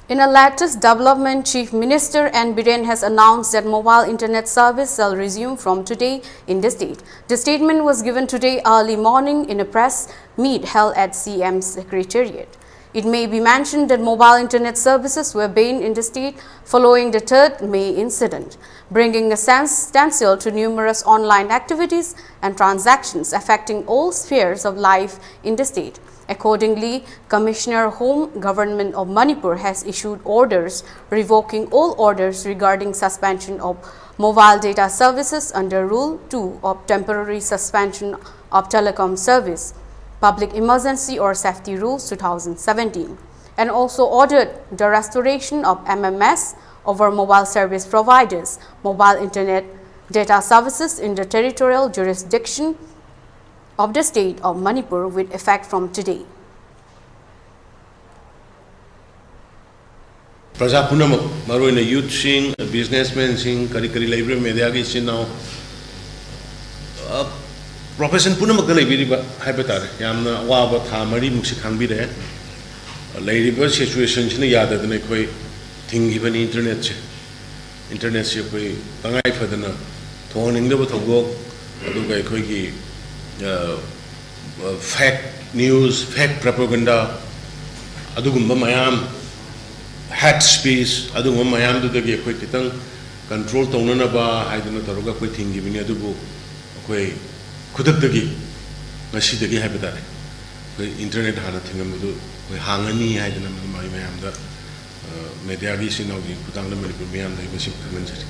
In a latest development, Chief Minister N Biren has announced that mobile internet service shall resume from today in the state. The statement was given today early morning in a press meet held at CM's Secretariat. It may be mentioned that mobile internet services were banned in the state following the 3rd May incident, bringing a standstill to numerous online activities and transactions affecting all spheres of life in the state. Accordingly, Commissioner Home Government of Manipur has issued orders revoking all orders regarding suspension of mobile data services under Rule 2 of Temporary Suspension of Telecom Service, Public Emergency or Safety Rules 2017, and also ordered the restoration of MMS over mobile service providers, mobile internet data services in the territorial jurisdiction of the state of Manipur with effect from today. Praja Punam, Maroina youth sing, businessmen sing, Karikari Library, Mediagi Sino, Profession Punam Galibiri Habitat, Yamna Waba Tamari Musikang be there. A lady bird situation in the yard than a quay, thing even internet, ship way, Tangai for the Toning the Botogo, Aduga Kogi. Fake news, fake propaganda, adugumba mayam, hate speech, adugumba mayam do the quick control tonana ba, I do not aroga quitting giving a dubu, okay, kudagi, Mashidagi habitat, internet hana thingamudu, we hangani, I don't know my mayam, the Mediagis in the Putanga Manipur, the Bishop Commentary.